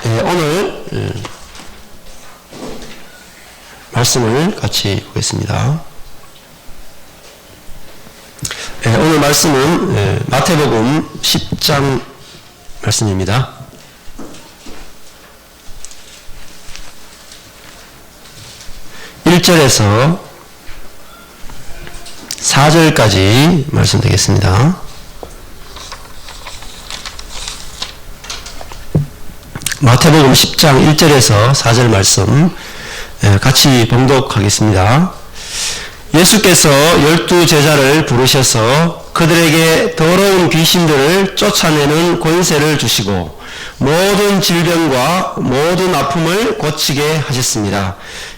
오늘 말씀을 같이 보겠습니다. 오늘 말씀은 마태복음 10장 말씀입니다. 1절에서 4절까지 말씀드리겠습니다. 마태복음 10장 1절에서 4절 말씀 같이 봉독하겠습니다. 예수께서 12제자를 부르셔서 그들에게 더러운 귀신들을 쫓아내는 권세를 주시고 모든 질병과 모든 아픔을 고치게 하셨습니다.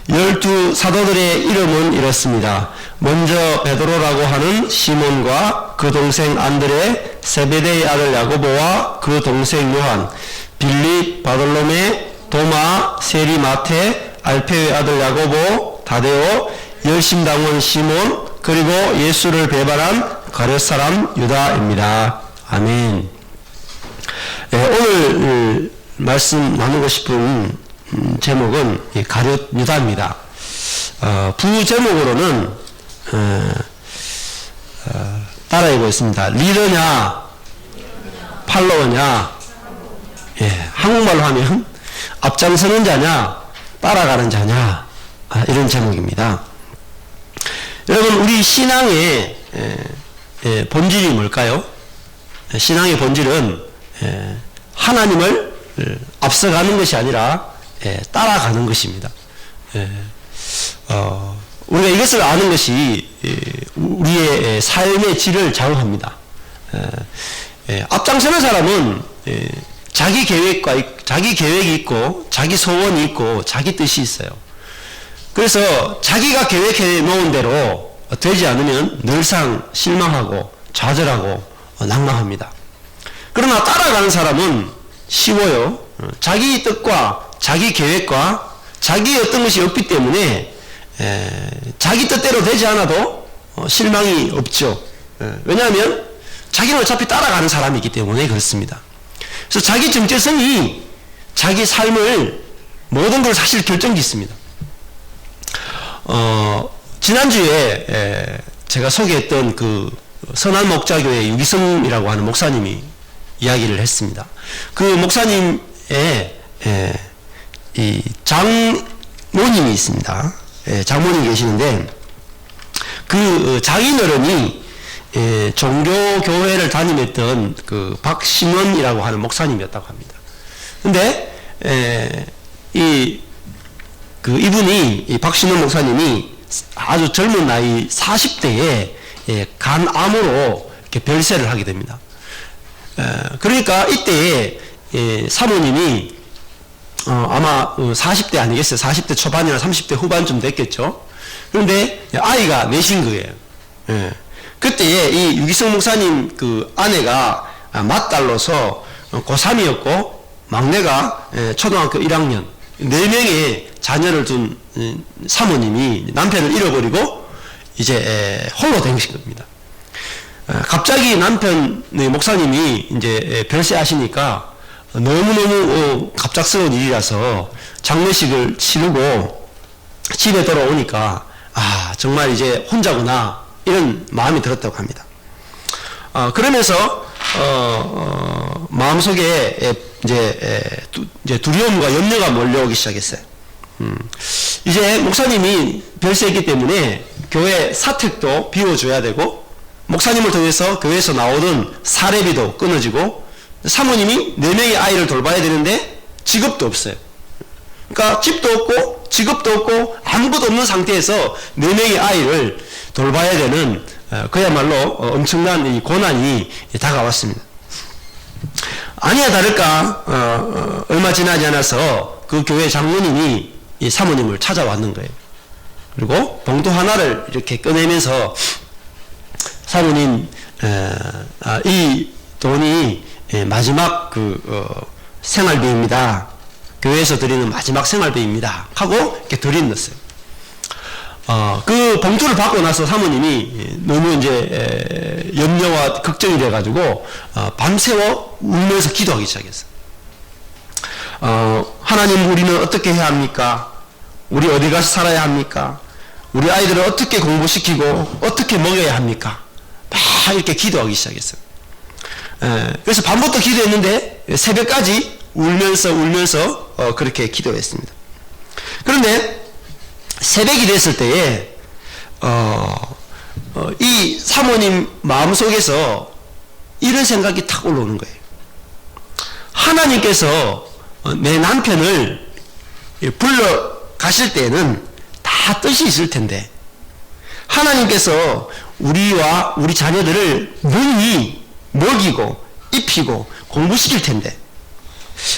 12 사도들의 이름은 이렇습니다. 먼저 베드로라고 하는 시몬과 그 동생 안드레, 세베대의 아들 야고보와 그 동생 요한, 빌립, 바돌로메, 도마, 세리 마테, 알페의 아들 야고보, 다데오, 열심당원 시몬, 그리고 예수를 배반한 가룟 사람 유다입니다. 아멘. 오늘 말씀 나누고 싶은 제목은 가룟 유다입니다. 부제목으로는 따라 읽어보겠습니다. 리더냐 팔로워냐. 한국말로 하면 앞장서는 자냐 따라가는 자냐, 이런 제목입니다. 여러분, 우리 신앙의 본질이 뭘까요? 신앙의 본질은 하나님을 앞서가는 것이 아니라 따라가는 것입니다. 우리가 이것을 아는 것이 우리의 삶의 질을 좌우합니다. 앞장서는 사람은 자기 계획이 있고 자기 소원이 있고 자기 뜻이 있어요. 그래서 자기가 계획해 놓은 대로 되지 않으면 늘상 실망하고 좌절하고 낭망합니다. 그러나 따라가는 사람은 쉬워요. 자기 뜻과 자기 계획과 자기 어떤 것이 없기 때문에 자기 뜻대로 되지 않아도 실망이 없죠. 왜냐하면 자기는 어차피 따라가는 사람이기 때문에 그렇습니다. 그래서 자기 정체성이 자기 삶을 모든 걸 사실 결정짓습니다. 지난주에 제가 소개했던 그 선한목자교회 유기성이라고 하는 목사님이 이야기를 했습니다. 그 목사님의 이 장모님이 있습니다. 장모님이 계시는데 그 장인어른이 종교교회를 담임했던 그 박신원이라고 하는 목사님이었다고 합니다. 근데 이분이 이 박신원 목사님이 아주 젊은 나이 40대에 간암으로 이렇게 별세를 하게 됩니다. 그러니까 이때에 사모님이 아마 40대 아니겠어요? 40대 초반이나 30대 후반쯤 됐겠죠. 그런데 아이가 넷인 거예요. 그때에 이 유기성 목사님 그 아내가 맏딸로서 고3이었고 막내가 초등학교 1학년 4명의 자녀를 둔 사모님이 남편을 잃어버리고 이제 홀로 된 겁니다. 갑자기 남편의 목사님이 이제 별세하시니까 너무너무 갑작스러운 일이라서 장례식을 치르고 집에 돌아오니까 정말 이제 혼자구나, 이런 마음이 들었다고 합니다. 그러면서 마음속에 이제 두려움과 염려가 몰려오기 시작했어요. 이제 목사님이 별세했기 때문에 교회 사택도 비워줘야 되고, 목사님을 통해서 교회에서 나오던 사례비도 끊어지고, 사모님이 4명의 아이를 돌봐야 되는데 직업도 없어요. 그러니까 집도 없고 직업도 없고 아무것도 없는 상태에서 4명의 아이를 돌봐야 되는 그야말로 엄청난 이 고난이 다가왔습니다. 아니야 다를까 얼마 지나지 않아서 그 교회 장로님이 이 사모님을 찾아왔는 거예요. 그리고 봉투 하나를 이렇게 꺼내면서 사모님, 이 돈이 마지막 생활비입니다. 교회에서 드리는 마지막 생활비입니다. 하고 이렇게 드렸어요. 그 봉투를 받고 나서 사모님이 너무 이제 염려와 걱정이 돼가지고 밤새워 울면서 기도하기 시작했어요. 하나님, 우리는 어떻게 해야 합니까? 우리 어디 가서 살아야 합니까? 우리 아이들을 어떻게 공부시키고 어떻게 먹여야 합니까? 막 이렇게 기도하기 시작했어요. 그래서 밤부터 기도했는데 새벽까지 울면서 그렇게 기도했습니다. 그런데 새벽이 됐을 때에 이 사모님 마음속에서 이런 생각이 탁 올라오는 거예요. 하나님께서 내 남편을 불러 가실 때에는 다 뜻이 있을 텐데, 하나님께서 우리와 우리 자녀들을 능히 먹이고 입히고 공부시킬 텐데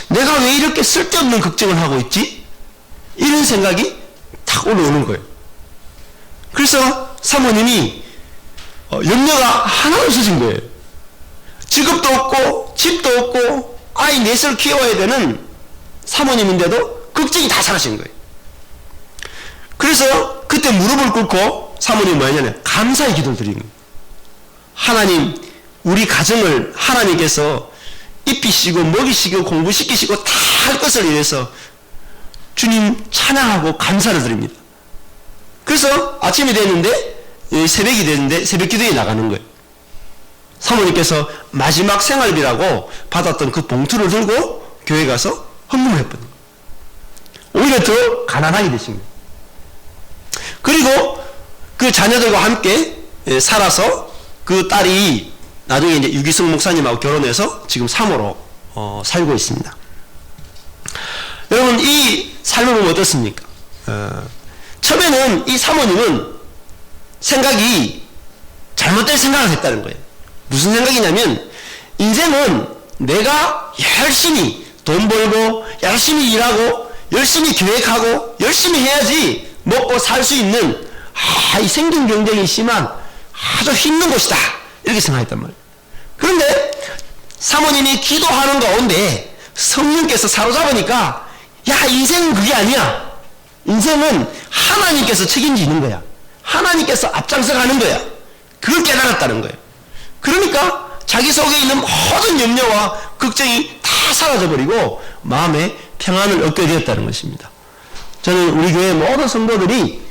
내가 왜 이렇게 쓸데없는 걱정을 하고 있지? 이런 생각이 탁 올라오는 거예요. 그래서 사모님이 염려가 하나도 없어진 거예요. 직업도 없고 집도 없고 아이 넷을 키워야 되는 사모님인데도 걱정이 다 사라진 거예요. 그래서 그때 무릎을 꿇고 사모님이 뭐냐면 감사의 기도를 드리는 거예요. 하나님, 우리 가정을 하나님께서 입히시고 먹이시고 공부시키시고 다 할 것을 위해서 주님 찬양하고 감사를 드립니다. 그래서 아침이 됐는데 새벽이 됐는데 새벽 기도에 나가는 거예요. 사모님께서 마지막 생활비라고 받았던 그 봉투를 들고 교회 가서 헌금을 했거든요. 오히려 더 가난하게 되신 거예요. 그리고 그 자녀들과 함께 살아서 그 딸이 나중에 이제 유기성 목사님하고 결혼해서 지금 사모로 살고 있습니다. 여러분, 이 삶을 보면 어떻습니까? 처음에는 이 사모님은 생각이 잘못된 생각을 했다는 거예요. 무슨 생각이냐면 인생은 내가 열심히 돈 벌고 열심히 일하고 열심히 계획하고 열심히 해야지 먹고 살 수 있는 이 생존 경쟁이 심한 아주 힘든 곳이다, 이렇게 생각했단 말이에요. 그런데 사모님이 기도하는 가운데 성령께서 사로잡으니까 야, 인생은 그게 아니야. 인생은 하나님께서 책임지는 거야. 하나님께서 앞장서 가는 거야. 그걸 깨달았다는 거예요. 그러니까 자기 속에 있는 모든 염려와 걱정이 다 사라져버리고 마음에 평안을 얻게 되었다는 것입니다. 저는 우리 교회 모든 성도들이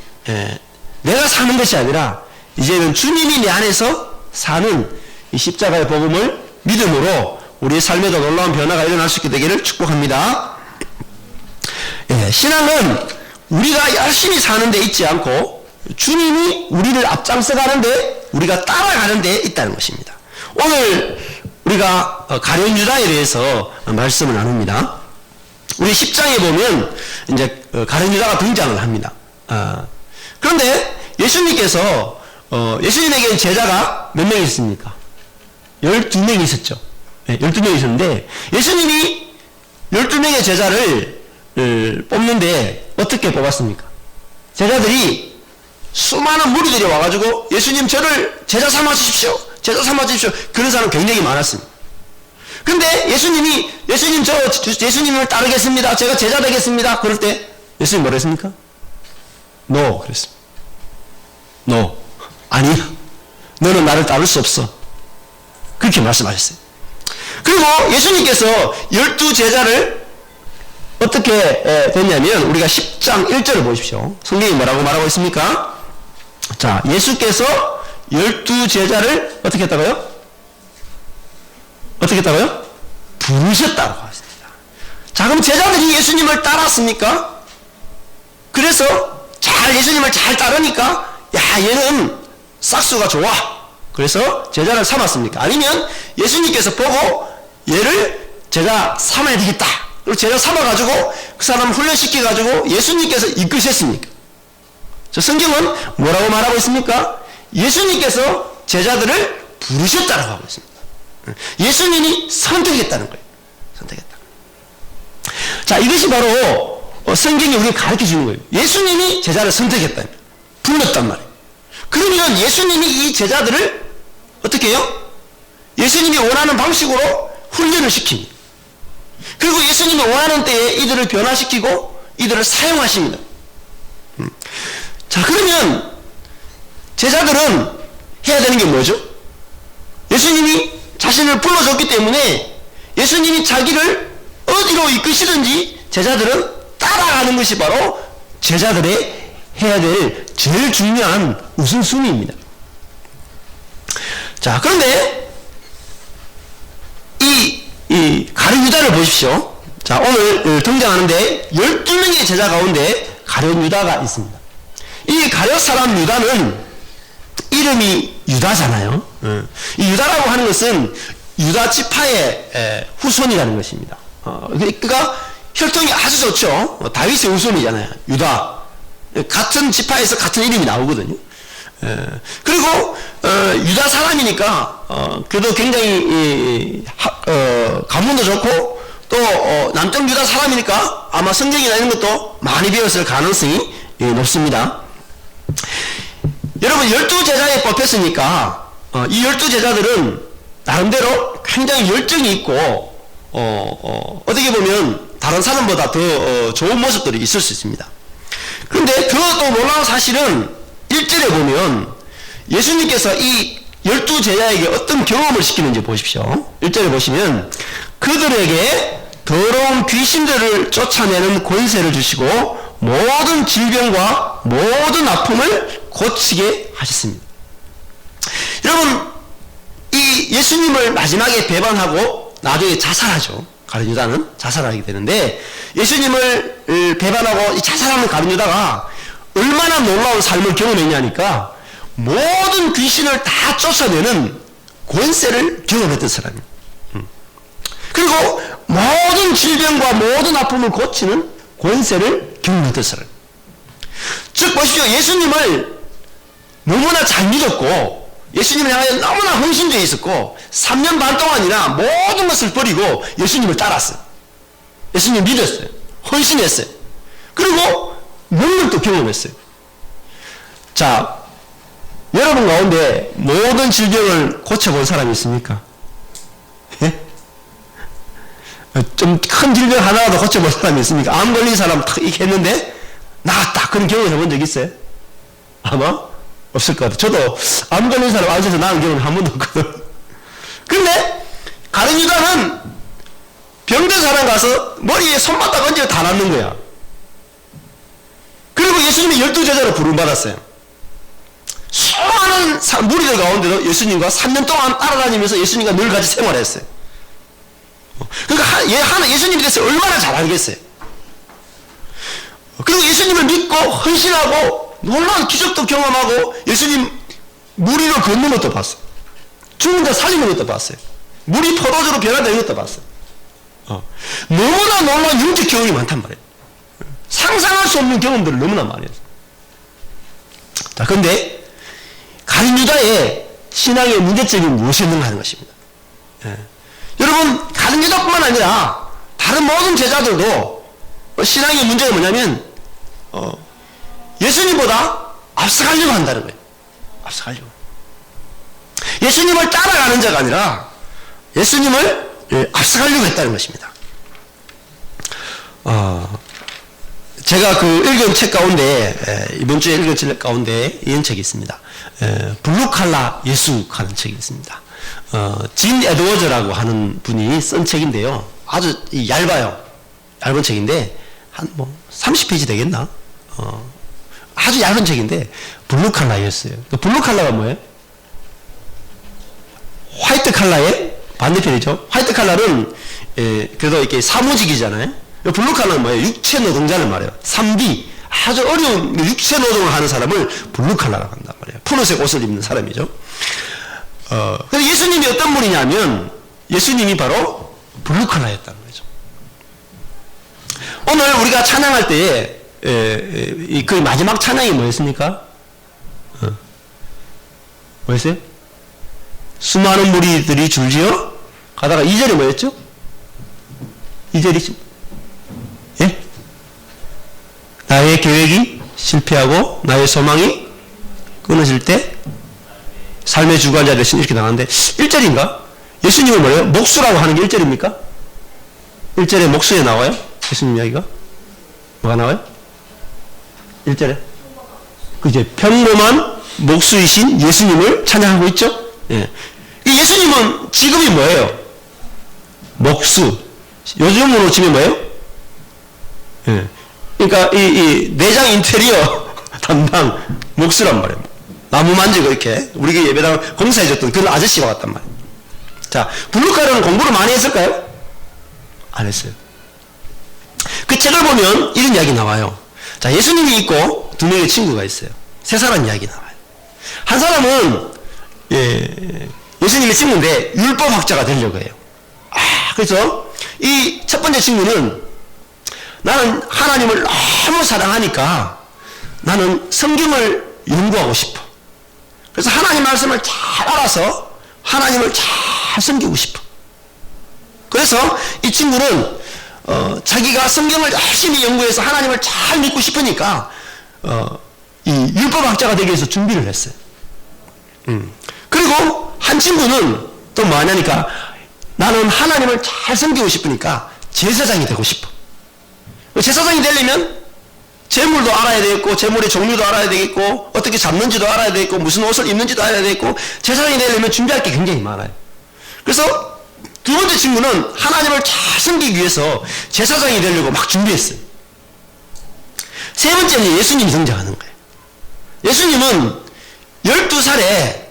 내가 사는 것이 아니라 이제는 주님이 내 안에서 사는 이 십자가의 복음을 믿음으로 우리의 삶에도 놀라운 변화가 일어날 수 있게 되기를 축복합니다. 신앙은 우리가 열심히 사는 데 있지 않고 주님이 우리를 앞장서 가는데 우리가 따라가는 데 있다는 것입니다. 오늘 우리가 가룟 유다에 대해서 말씀을 나눕니다. 우리 10장에 보면 이제 가룟 유다가 등장을 합니다. 그런데 예수님께서 예수님에게는 제자가 몇 명이 있습니까? 12명이 있었죠. 12명이 있었는데 예수님이 12명의 제자를 뽑는데 어떻게 뽑았습니까? 제자들이 수많은 무리들이 와가지고 예수님, 저를 제자 삼아 주십시오. 제자 삼아 주십시오. 그런 사람 굉장히 많았습니다. 근데 예수님, 예수님을 따르겠습니다. 제가 제자 되겠습니다. 그럴 때 예수님 뭐라 했습니까? No. 그랬습니다. No. 아니야. 너는 나를 따를 수 없어. 그렇게 말씀하셨어요. 그리고 예수님께서 12제자를 어떻게 됐냐면 우리가 10장 1절을 보십시오. 성경이 뭐라고 말하고 있습니까? 자, 예수께서 12제자를 어떻게 했다고요? 어떻게 했다고요? 부르셨다고 했습니다. 자, 그럼 제자들이 예수님을 따랐습니까? 그래서 예수님을 잘 따르니까 야, 얘는 싹수가 좋아. 그래서 제자를 삼았습니까? 아니면 예수님께서 보고 얘를 제자 삼아야 되겠다. 그리고 제자 삼아가지고 그 사람 훈련시켜가지고 예수님께서 이끄셨습니까? 저 성경은 뭐라고 말하고 있습니까? 예수님께서 제자들을 부르셨다고 하고 있습니다. 예수님이 선택했다는 거예요. 선택했다. 자, 이것이 바로 성경이 우리에게 가르쳐 주는 거예요. 예수님이 제자를 선택했다. 불렀단 말이에요. 그러면 예수님이 이 제자들을 어떻게 해요? 예수님이 원하는 방식으로 훈련을 시킵니다. 그리고 예수님이 원하는 때에 이들을 변화시키고 이들을 사용하십니다. 자, 그러면 제자들은 해야 되는 게 뭐죠? 예수님이 자신을 불러줬기 때문에 예수님이 자기를 어디로 이끄시든지 제자들은 따라가는 것이 바로 제자들의 해야 될 제일 중요한 우선순위입니다. 자, 그런데 이 가룟 유다를 보십시오. 자, 오늘 등장하는데 12명의 제자 가운데 가룟 유다가 있습니다. 이 가룟 사람 유다는 이름이 유다잖아요. 이 유다라고 하는 것은 유다 지파의 후손이라는 것입니다. 그러니까 혈통이 아주 좋죠. 다윗의 후손이잖아요. 유다. 같은 지파에서 같은 이름이 나오거든요. 그리고 유다 사람이니까 그래도 굉장히 가문도 좋고 또 남쪽 유다 사람이니까 아마 성경이나 이런 것도 많이 배웠을 가능성이 높습니다. 여러분 12제자에 뽑혔으니까 이 12제자들은 나름대로 굉장히 열정이 있고 어떻게 보면 다른 사람보다 더 좋은 모습들이 있을 수 있습니다. 그런데 더 또 놀라운 사실은 1절에 보면 예수님께서 이 12제자에게 어떤 경험을 시키는지 보십시오. 1절에 보시면 그들에게 더러운 귀신들을 쫓아내는 권세를 주시고 모든 질병과 모든 아픔을 고치게 하셨습니다. 여러분 이 예수님을 마지막에 배반하고 나중에 자살하죠. 가룟 유다는 자살하게 되는데 예수님을 배반하고 자살하는 가룟 유다가 얼마나 놀라운 삶을 경험했냐니까 모든 귀신을 다 쫓아내는 권세를 경험했던 사람이에요. 그리고 모든 질병과 모든 아픔을 고치는 권세를 경험했던 사람. 즉 보십시오. 예수님을 너무나 잘 믿었고 예수님을 향해 너무나 헌신되어 있었고 3년 반 동안이나 모든 것을 버리고 예수님을 따랐어요. 예수님 믿었어요. 헌신했어요. 그리고 능력도 경험했어요. 자, 여러분 가운데 모든 질병을 고쳐본 사람이 있습니까? 예? 좀 큰 질병 하나라도 고쳐본 사람이 있습니까? 암 걸린 사람 탁 이렇게 했는데 나았다. 그런 경험을 해본 적 있어요? 아마 없을 것 같아요. 저도 암 걸린 사람 앉아서 나은 경험이 한 번도 없거든. 근데 가룟 유다는 병든 사람 가서 머리에 손바닥 얹어 다 낫는 거야. 그리고 예수님이 12제자로 부름받았어요. 수많은 무리들 가운데도 예수님과 3년 동안 따라다니면서 예수님과 늘 같이 생활했어요. 그러니까 예수님에 대해서 얼마나 잘 알겠어요. 그리고 예수님을 믿고 헌신하고 놀라운 기적도 경험하고 예수님 무리로 걷는 것도 봤어요. 죽은 자 살리는 것도 봤어요. 물이 포도주로 변화되는 것도 봤어요. 너무나 놀라운 영적 경험이 많단 말이에요. 상상할 수 없는 경험들을 너무나 많이 했어요. 자, 그런데 가룟 유다의 신앙의 문제점이 무엇이었는가 하는 것입니다. 여러분 가룟 유다뿐만 아니라 다른 모든 제자들도 신앙의 문제가 뭐냐면 예수님보다 앞서가려고 한다는 거예요. 앞서가려고. 예수님을 따라가는 자가 아니라 예수님을 앞서가려고 했다는 것입니다. 제가 그 읽은 책 가운데 이번 주에 읽은 책 가운데 이런 책이 있습니다. 블루칼라 예수 하는 책이 있습니다. 진 에드워즈라고 하는 분이 쓴 책인데요. 아주 얇아요. 얇은 책인데 한 30페이지 되겠나? 아주 얇은 책인데 블루칼라였어요. 그 블루칼라가 뭐예요? 화이트 칼라의 반대편이죠. 화이트 칼라는 그래도 이렇게 사무직이잖아요. 블루칼라는 뭐예요? 육체 노동자를 말해요. 3D 아주 어려운 육체 노동을 하는 사람을 블루칼라라고 한단 말이에요. 푸른색 옷을 입는 사람이죠. 근데 예수님이 어떤 분이냐면 예수님이 바로 블루칼라였다는 거죠. 오늘 우리가 찬양할 때에 그 마지막 찬양이 뭐였습니까? 뭐였어요? 수많은 무리들이 줄지어 가다가 2절이 뭐였죠? 2절이 예? 나의 계획이 실패하고 나의 소망이 끊어질 때 삶의 주관자 되신 이렇게 나가는데 1절인가? 예수님은 뭐예요? 목수라고 하는 게 1절입니까? 1절에 목수에 나와요? 예수님 이야기가? 뭐가 나와요? 1절에? 그제 평범한 목수이신 예수님을 찬양하고 있죠? 예. 예수님은 직업이 뭐예요? 목수. 요즘으로 치면 뭐예요? 예. 그러니까 이 내장 인테리어 담당 목수란 말이에요. 나무 만지고 이렇게 우리 그 예배당 공사해줬던 그런 아저씨와 같단 말이에요. 자, 블루카르는 공부를 많이 했을까요? 안 했어요. 그 책을 보면 이런 이야기 나와요. 자, 예수님이 있고 두 명의 친구가 있어요. 세 사람 이야기 나와요. 한 사람은 예수님의 친구인데 율법학자가 되려고 해요. 그래서 이 첫 번째 친구는 나는 하나님을 너무 사랑하니까 나는 성경을 연구하고 싶어. 그래서 하나님 말씀을 잘 알아서 하나님을 잘 섬기고 싶어. 그래서 이 친구는 자기가 성경을 열심히 연구해서 하나님을 잘 믿고 싶으니까 이 율법학자가 되기 위해서 준비를 했어요. 그리고 한 친구는 또 뭐하냐니까 나는 하나님을 잘 섬기고 싶으니까 제사장이 되고 싶어. 제사장이 되려면 제물도 알아야 되겠고 제물의 종류도 알아야 되겠고 어떻게 잡는지도 알아야 되겠고 무슨 옷을 입는지도 알아야 되겠고 제사장이 되려면 준비할 게 굉장히 많아요. 그래서 두 번째 친구는 하나님을 잘 섬기기 위해서 제사장이 되려고 막 준비했어요. 세 번째는 예수님이 등장하는 거예요. 예수님은 12살에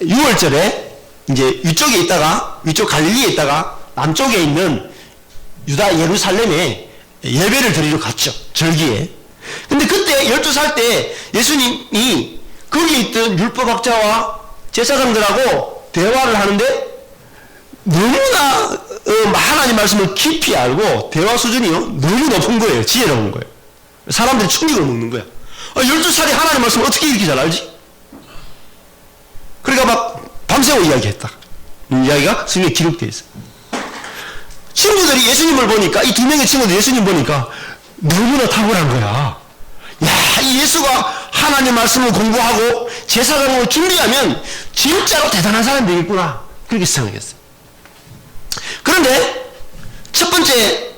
6월절에 이제 위쪽에 있다가 위쪽 갈릴리에 있다가 남쪽에 있는 유다 예루살렘에 예배를 드리러 갔죠. 절기에. 근데 그때 12살 때 예수님이 거기 있던 율법학자와 제사장들하고 대화를 하는데 너무나 하나님 말씀을 깊이 알고 대화 수준이요 너무 높은 거예요. 지혜로운 거예요. 사람들이 충격을 먹는 거야. 12살에 하나님 말씀을 어떻게 이렇게 잘 알지? 그러니까 막 밤새워 이야기했다. 이야기가 성경에 기록되어 있어요. 친구들이 예수님을 보니까 이 두 명의 친구들이 예수님 보니까 너무나 탁월한 거야. 야, 이 예수가 하나님 말씀을 공부하고 제사장으로 준비하면 진짜로 대단한 사람이 되겠구나. 그렇게 생각했어요. 그런데 첫 번째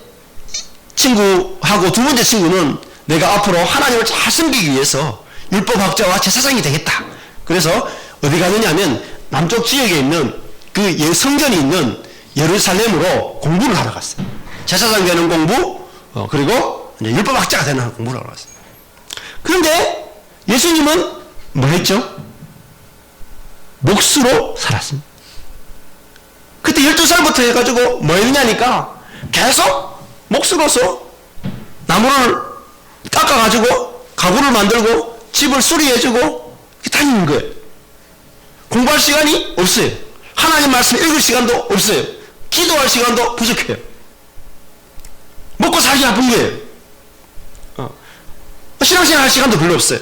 친구하고 두 번째 친구는 내가 앞으로 하나님을 잘 섬기기 위해서 율법학자와 제사장이 되겠다. 그래서 어디 가느냐면 남쪽 지역에 있는 그 성전이 있는 예루살렘으로 공부를 하러 갔어요. 제사장 되는 공부, 그리고 이제 율법학자가 되는 공부를 하러 갔어요. 그런데 예수님은 뭐 했죠? 목수로 살았습니다. 그때 12살부터 해가지고 뭐 했냐니까 계속 목수로서 나무를 깎아가지고 가구를 만들고 집을 수리해주고 다니는 거예요. 공부할 시간이 없어요. 하나님 말씀 읽을 시간도 없어요. 기도할 시간도 부족해요. 먹고 살기 바쁜 거예요. 신앙생활 할 시간도 별로 없어요.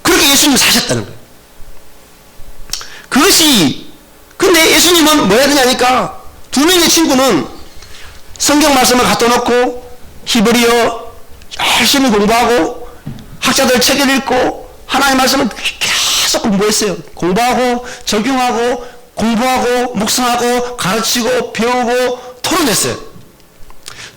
그렇게 예수님 사셨다는 거예요. 근데 예수님은 뭐 해야 되냐니까 두 명의 친구는 성경 말씀을 갖다 놓고 히브리어 열심히 공부하고 학자들 책을 읽고 하나님 말씀을 계속 공부했어요. 공부하고 적용하고 공부하고 묵상하고 가르치고 배우고 토론했어요.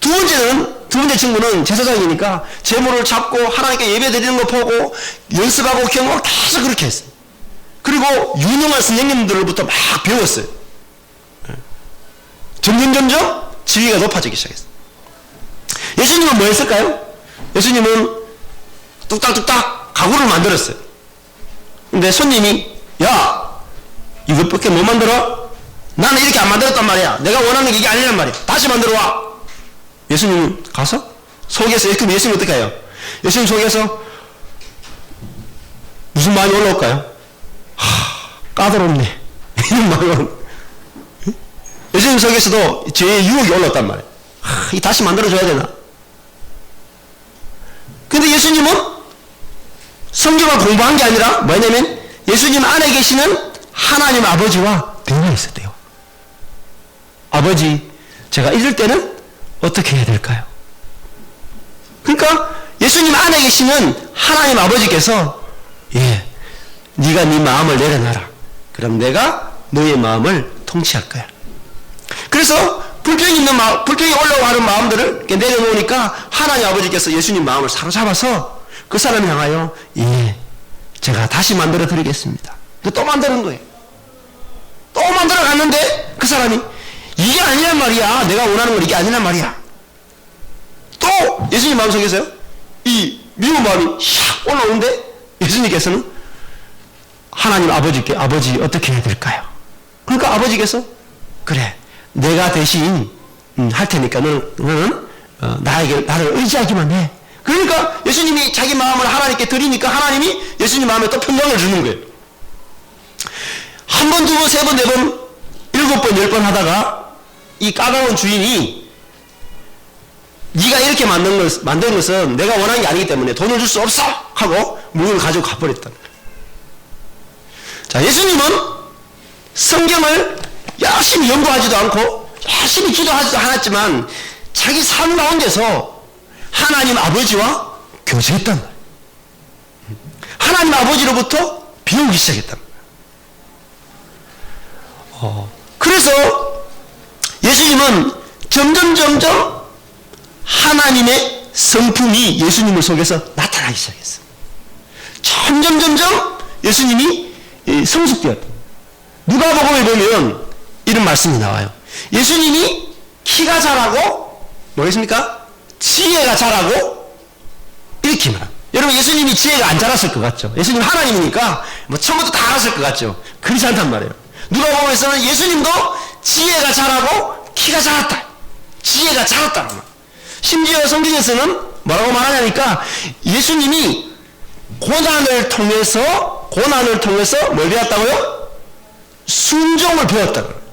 두 번째 친구는 제사장이니까 제물을 잡고 하나님께 예배 드리는 거 보고 연습하고 경험하고 계속 그렇게 했어요. 그리고 유능한 선생님들로부터 막 배웠어요. 점점 지위가 높아지기 시작했어요. 예수님은 뭐 했을까요? 예수님은 뚝딱뚝딱 가구를 만들었어요. 근데 손님이 야 이것밖에 못 만들어? 나는 이렇게 안 만들었단 말이야. 내가 원하는 게 이게 아니란 말이야. 다시 만들어 와. 예수님은 가서 속에서 그럼 예수님 어떻게 해요? 예수님 속에서 무슨 마음이 올라올까요? 까다롭네. 이런 마음은 예수님 속에서도 죄의 유혹이 올랐단 말이에요. 이 다시 만들어줘야 되나? 근데 예수님은 성경을 공부한 게 아니라 뭐냐면 예수님 안에 계시는 하나님 아버지와 대화했었대요. 아버지, 제가 이럴 때는 어떻게 해야 될까요? 그러니까 예수님 안에 계시는 하나님 아버지께서 네가 네 마음을 내려놔라. 그럼 내가 너의 마음을 통치할 거야. 그래서 불평이 올라오고 하는 마음들을 이렇게 내려놓으니까 하나님 아버지께서 예수님 마음을 사로잡아서 그 사람을 향하여 제가 다시 만들어 드리겠습니다. 또 만드는 거예요. 또 만들어 갔는데 그 사람이 이게 아니란 말이야. 내가 원하는 건 이게 아니란 말이야. 또 예수님 마음속에서요, 이 미운 마음이 샥 올라오는데 예수님께서는 하나님 아버지께, 아버지 어떻게 해야 될까요? 그러니까 아버지께서 그래, 내가 대신 할 테니까 너는 나를 의지하기만 해. 그러니까 예수님이 자기 마음을 하나님께 드리니까 하나님이 예수님 마음에 또 평강을 주는 거예요. 한 번, 두 번, 세 번, 네 번, 7번, 10번 하다가 이 까다로운 주인이 네가 이렇게 만든 것은 내가 원하는 게 아니기 때문에 돈을 줄 수 없어! 하고 물건을 가지고 가버렸다. 자, 예수님은 성경을 열심히 연구하지도 않고 열심히 기도하지도 않았지만 자기 삶 가운데서 하나님 아버지와 교제했단 말이에요. 하나님 아버지로부터 배우기 시작했단 말이에요. 그래서 예수님은 점점 하나님의 성품이 예수님을 속에서 나타나기 시작했어요. 점점 예수님이 성숙되었다. 누가복음에 보면 이런 말씀이 나와요. 예수님이 키가 자라고 뭐겠습니까? 지혜가 자라고 이렇게 말합니다. 여러분, 예수님이 지혜가 안 자랐을 것 같죠? 예수님 하나님이니까 뭐 처음부터 다 알았을 것 같죠? 그렇지 않단 말이에요. 누가복음에서는 예수님도 지혜가 자라고 키가 자랐다. 지혜가 자랐다. 심지어 성경에서는 뭐라고 말하냐니까 예수님이 고난을 통해서 뭘 배웠다고요? 순종을 배웠다고요.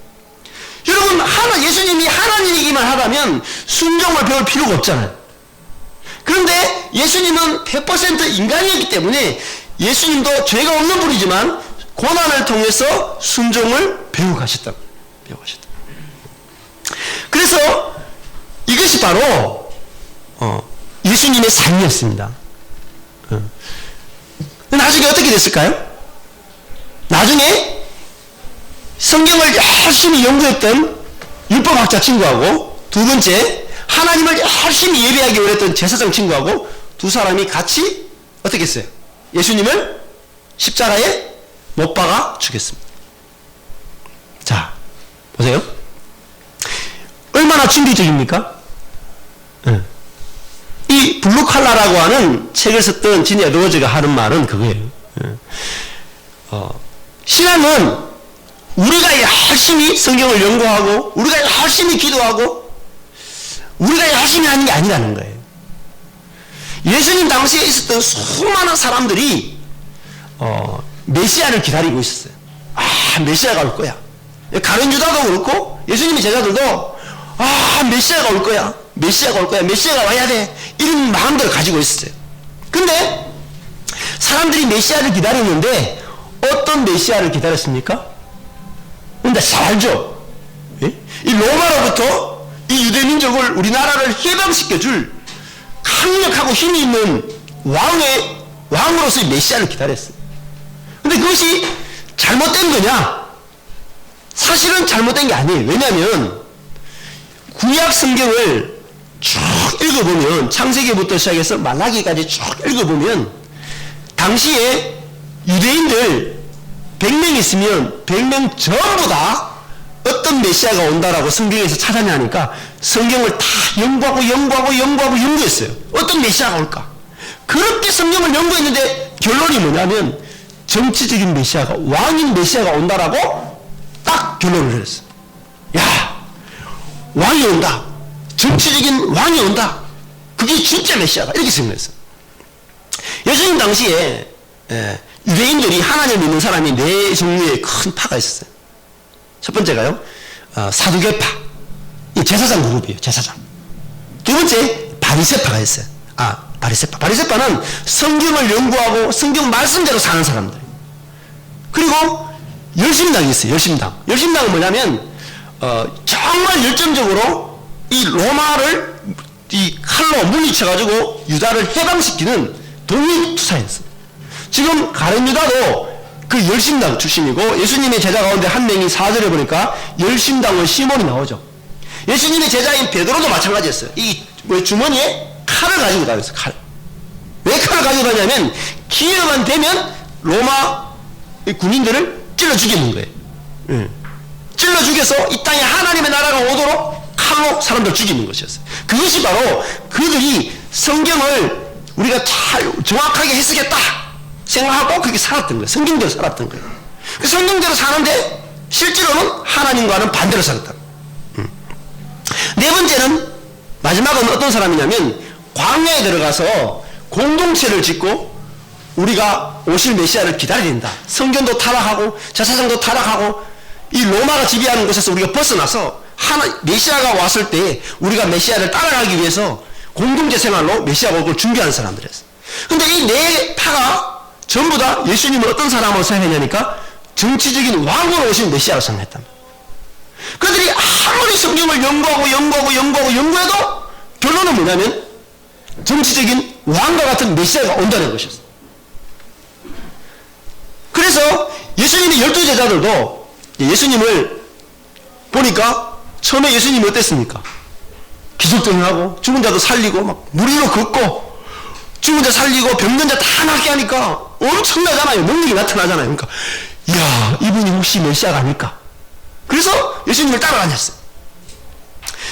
여러분, 예수님이 하나님이기만 하다면 순종을 배울 필요가 없잖아요. 그런데 예수님은 100% 인간이었기 때문에 예수님도 죄가 없는 분이지만 고난을 통해서 순종을 배워가셨다. 그래서 이것이 바로 예수님의 삶이었습니다. 나중에 어떻게 됐을까요? 나중에 성경을 열심히 연구했던 율법학자 친구하고 두 번째 하나님을 열심히 예배하기 원했던 제사장 친구하고 두 사람이 같이 어떻게 했어요? 예수님을 십자가에 못 박아 죽였습니다. 자, 보세요. 얼마나 충격적입니까? 이 블루칼라라고 하는 책을 썼던 진 에드워즈가 하는 말은 그거예요. 신앙은 우리가 열심히 성경을 연구하고 우리가 열심히 기도하고 우리가 열심히 하는 게 아니라는 거예요. 예수님 당시에 있었던 수많은 사람들이 메시아를 기다리고 있었어요. 메시아가 올 거야. 가룟 유다도 그렇고 예수님의 제자들도 메시아가 올 거야. 메시아가 와야 돼. 이런 마음들을 가지고 있었어요. 근데 사람들이 메시아를 기다렸는데 어떤 메시아를 기다렸습니까? 근데 잘 알죠? 예? 이 로마로부터 이 유대민족을, 우리나라를 해방시켜줄 강력하고 힘이 있는 왕으로서의 메시아를 기다렸어요. 근데 그것이 잘못된 거냐? 사실은 잘못된 게 아니에요. 왜냐하면 구약 성경을 쭉 읽어보면, 창세기부터 시작해서 말라기까지 쭉 읽어보면 당시에 유대인들 100명 있으면 100명 전부 다 어떤 메시아가 온다라고 성경에서 찾아내니까 성경을 다 연구했어요. 어떤 메시아가 올까? 그렇게 성경을 연구했는데 결론이 뭐냐면 정치적인 메시아가, 왕인 메시아가 온다라고 딱 결론을 내렸어요. 야, 왕이 온다. 정치적인 왕이 온다. 그게 진짜 메시아다. 이렇게 생각했어요. 예수님 당시에 유대인들이 하나님을 믿는 사람이 네 종류의 큰 파가 있었어요. 첫 번째가요, 사두개파. 이 제사장 그룹이에요. 제사장. 두 번째, 바리새파가 있어요. 바리새파는 성경을 연구하고 성경 말씀대로 사는 사람들. 그리고 열심당이 있어요. 열심당은 뭐냐면 정말 열정적으로 이 로마를 이 칼로 물리쳐가지고 유다를 해방시키는 독립투사였어요. 지금 가룟 유다도 그 열심당 출신이고, 예수님의 제자 가운데 한 명이 4절에 보니까 열심당의 시몬이 나오죠. 예수님의 제자인 베드로도 마찬가지였어요. 이 주머니에 칼을 가지고 다녔어요. 칼. 왜 칼을 가지고 다녔냐면 기회만 되면 로마 군인들을 찔러 죽이는 거예요. 찔러 죽여서 이 땅에 하나님의 나라가 오도록 칼로 사람들 죽이는 것이었어요. 그것이 바로 그들이 성경을 우리가 잘 정확하게 해석했다 생각하고 그렇게 살았던 거예요. 성경대로 살았던 거예요. 그 성경대로 사는데 실제로는 하나님과는 반대로 살았다. 네 번째는, 마지막은 어떤 사람이냐면 광야에 들어가서 공동체를 짓고 우리가 오실 메시아를 기다려야 된다. 성전도 타락하고 제사장도 타락하고 이 로마가 지배하는 곳에서 우리가 벗어나서 메시아가 왔을 때 우리가 메시아를 따라가기 위해서 공동체 생활로 메시아가 올 걸 준비하는 사람들이었어요. 근데 이 네 파가 전부 다 예수님을 어떤 사람으로 생각했냐니까 정치적인 왕으로 오신 메시아로 생각했단 말이에요. 그들이 아무리 성경을 연구해도 결론은 뭐냐면 정치적인 왕과 같은 메시아가 온다는 것이었어요. 그래서 예수님의 12제자들도 예수님을 보니까 처음에 예수님이 어땠습니까? 기적도 행하고 죽은 자도 살리고 막 물 위로 걷고 죽은 자 살리고 병든 자 다 낫게 하니까 엄청나잖아요. 능력이 나타나잖아요. 그러니까 이야, 이분이 혹시 메시아가 아닐까? 그래서 예수님을 따라다녔어요.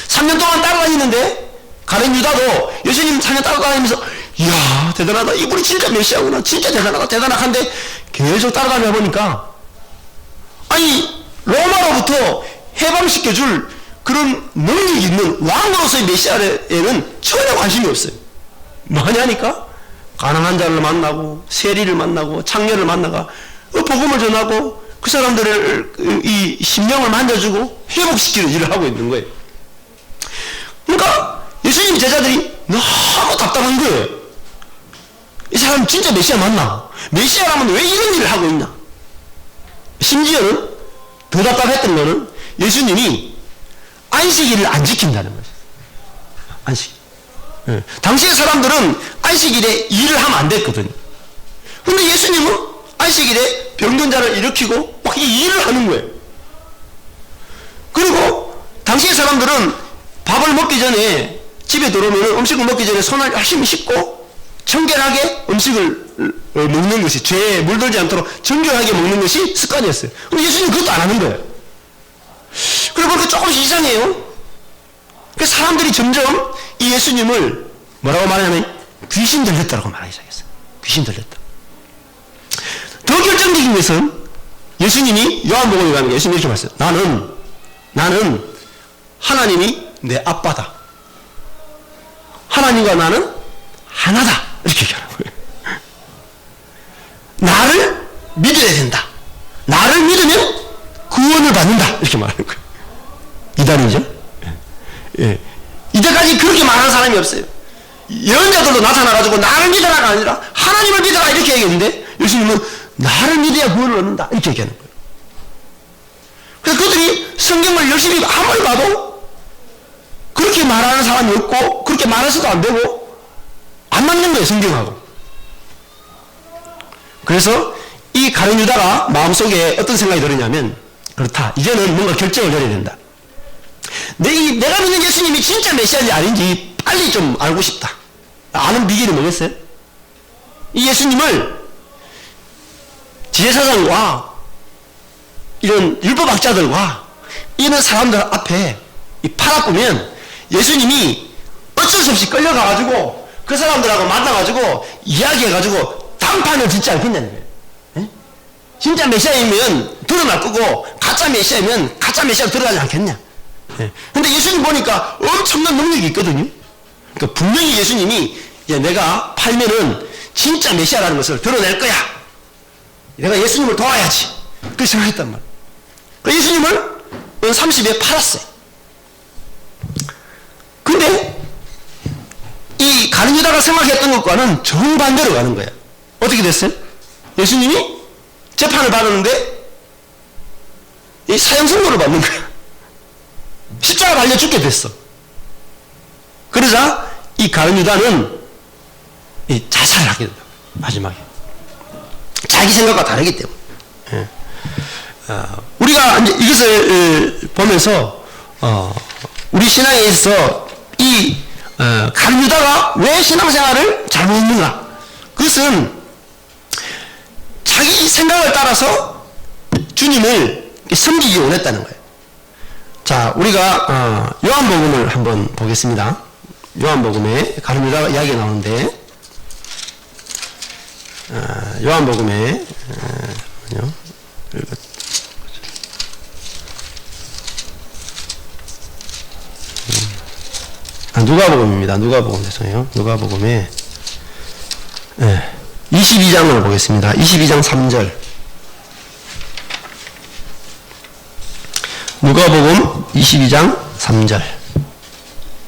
3년 동안 따라다니는데 가룟 유다도 예수님 3년 따라다니면서 이야, 대단하다. 이분이 진짜 메시아구나. 진짜 대단하한데 계속 따라다녀 보니까 아니, 로마로부터 해방시켜줄 그런 능력이 있는 왕으로서의 메시아에는 전혀 관심이 없어요. 뭐하냐니까 가난한 자를 만나고 세리를 만나고 창녀를 만나가 복음을 전하고 그 사람들을 이 심령을 만져주고 회복시키는 일을 하고 있는 거예요. 그러니까 예수님 제자들이 너무 답답한 거예요. 이 사람 진짜 메시아 맞나? 메시아라면 왜 이런 일을 하고 있나? 심지어는 더 답답했던 거는 예수님이 안식일을 안 지킨다는 거죠. 안식일. 네. 당시의 사람들은 안식일에 일을 하면 안 됐거든요. 근데 예수님은 안식일에 병든 자를 일으키고 막 이 일을 하는 거예요. 그리고 당시의 사람들은 밥을 먹기 전에 집에 들어오면 음식을 먹기 전에 손을 열심히 씻고 청결하게 음식을 먹는 것이, 죄에 물들지 않도록 정결하게 먹는 것이 습관이었어요. 근데 예수님은 그것도 안 하는 거예요. 그러고 보니까 조금씩 이상해요. 그래서 사람들이 점점 이 예수님을 뭐라고 말하냐면 귀신 들렸다고 말하기 시작했어요. 귀신 들렸다. 더 결정적인 것은 예수님이 요한복음에 가면 예수님이 이렇게 말했어요. 나는 하나님이 내 아빠다. 하나님과 나는 하나다. 이렇게 얘기하는 거예요. 나를 믿어야 된다. 나를 믿으면 구원을 받는다. 이렇게 말하는 거예요. 이단이죠. 예. 이때까지 그렇게 말하는 사람이 없어요. 예언자들도 나타나가지고 나를 믿어라가 아니라 하나님을 믿어라 이렇게 얘기했는데 예수님은 나를 믿어야 구원을 얻는다 이렇게 얘기하는 거예요. 그래서 그들이 성경을 열심히 아무리 봐도 그렇게 말하는 사람이 없고 그렇게 말해서도 안 되고 안 맞는 거예요, 성경하고. 그래서 이 가룟 유다가 마음속에 어떤 생각이 들었냐면, 그렇다, 이제는 뭔가 결정을 내려야 된다. 내가 믿는 예수님이 진짜 메시아인지 아닌지 빨리 좀 알고 싶다. 아는 비결이 뭐겠어요? 이 예수님을 제사장과 이런 율법학자들과 이런 사람들 앞에 팔아보면 예수님이 어쩔 수 없이 끌려가가지고 그 사람들하고 만나가지고 이야기해가지고 단판을 짓지 않겠냐는 거예요. 에? 진짜 메시아이면 드러날 거고 가짜 메시아이면 가짜 메시아로 들어가지 않겠냐. 예. 근데 예수님 보니까 엄청난 능력이 있거든요. 그러니까 분명히 예수님이 내가 팔면은 진짜 메시아라는 것을 드러낼 거야. 내가 예수님을 도와야지. 그렇게 생각했단 말이에요. 그러니까 예수님을 30에 팔았어요. 근데 이 가룟 유다가 생각했던 것과는 정반대로 가는 거야. 어떻게 됐어요? 예수님이 재판을 받았는데 이 사형 선고를 받는 거야. 십자가 달려 죽게 됐어. 그러자 이 가룟 유다는 이 자살을 하게 된다. 마지막에 자기 생각과 다르기 때문에. 예. 우리가 이제 이것을 보면서 우리 신앙에 있어서 이 가룟 유다가 왜 신앙생활을 잘못했는가? 그것은 자기 생각을 따라서 주님을 섬기기 원했다는 거예요. 자, 우리가 요한복음을 한번 보겠습니다. 요한복음에 가룟 유다 이야기가 나오는데 요한복음에 누가복음입니다. 누가복음 죄송해요. 누가복음에 22장을 보겠습니다. 22장 3절. 누가복음 22장 3절.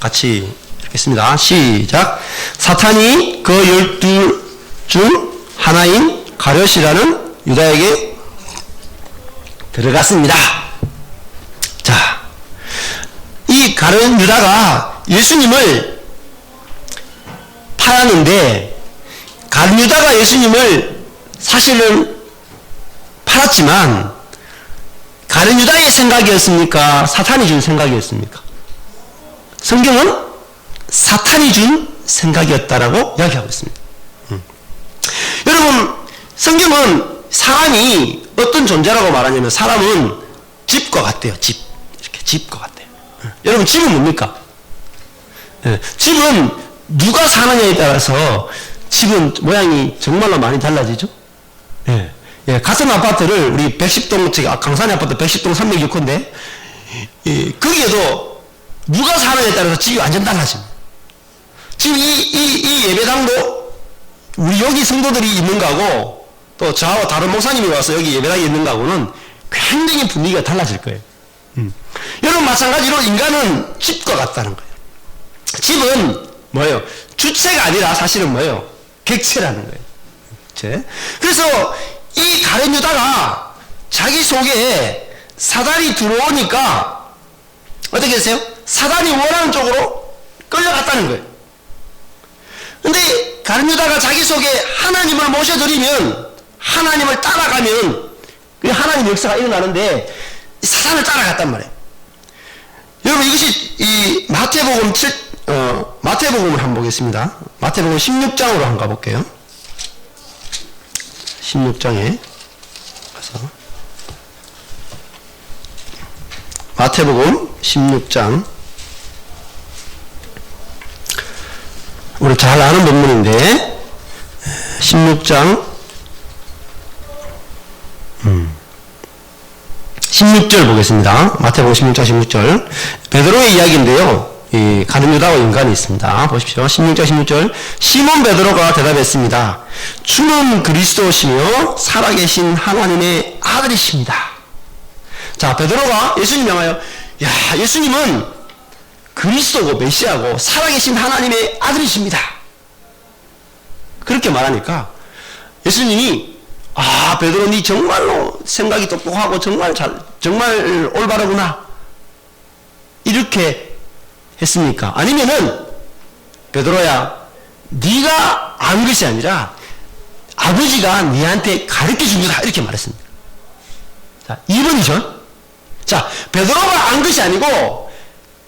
같이 읽겠습니다. 시작. 사탄이 그 12 중 하나인 가룟이라는 유다에게 들어갔습니다. 자, 이 가룟 유다가 예수님을 팔았는데, 가룟 유다가 예수님을 사실은 팔았지만 가룟 유다의 생각이었습니까? 사탄이 준 생각이었습니까? 성경은 사탄이 준 생각이었다라고 이야기하고 있습니다. 여러분, 성경은 사람이 어떤 존재라고 말하냐면 사람은 집과 같대요. 집. 이렇게 집과 같대요. 여러분, 집은 뭡니까? 집은 누가 사느냐에 따라서 집은 모양이 정말로 많이 달라지죠? 같은 아파트를 우리 110동, 강산의 아파트 110동 306호인데, 거기에도 누가 사느냐에 따라서 집이 완전 달라집니다. 지금 이 예배당도 우리 여기 성도들이 있는 거하고 또 저하고 다른 목사님이 와서 여기 예배당에 있는 거하고는 굉장히 분위기가 달라질 거예요. 여러분, 마찬가지로 인간은 집과 같다는 거예요. 집은 뭐예요? 주체가 아니라 사실은 뭐예요? 객체라는 거예요. 객체. 그래서 이 가룟 유다가 자기 속에 사단이 들어오니까 어떻게 됐어요? 사단이 원하는 쪽으로 끌려갔다는 거예요. 근데 가룟 유다가 자기 속에 하나님을 모셔드리면, 하나님을 따라가면 하나님 역사가 일어나는데 사단을 따라갔단 말이에요. 여러분, 이것이 이 마태복음을 한번 보겠습니다. 마태복음 16장으로 한번 가볼게요. 16장에 가서 마태복음 16장, 우리 잘 아는 본문인데 16장 16절 보겠습니다. 마태복음 16장 16절. 베드로의 이야기인데요. 이 가룟 유다와 인간이 있습니다. 보십시오. 16장 16절. 시몬 베드로가 대답했습니다. 주는 그리스도시며 살아계신 하나님의 아들이십니다. 자, 베드로가 예수님 향하여, 야, 예수님은 그리스도고 메시아고 살아계신 하나님의 아들이십니다. 그렇게 말하니까 예수님이, 아, 베드로, 니 정말로 생각이 똑똑하고 정말 올바르구나, 이렇게 했습니까? 아니면은, 베드로야, 네가 안 것이 아니라 아버지가 니한테 가르쳐 준 거다, 이렇게 말했습니다. 자, 2번이죠. 자, 베드로가 안 것이 아니고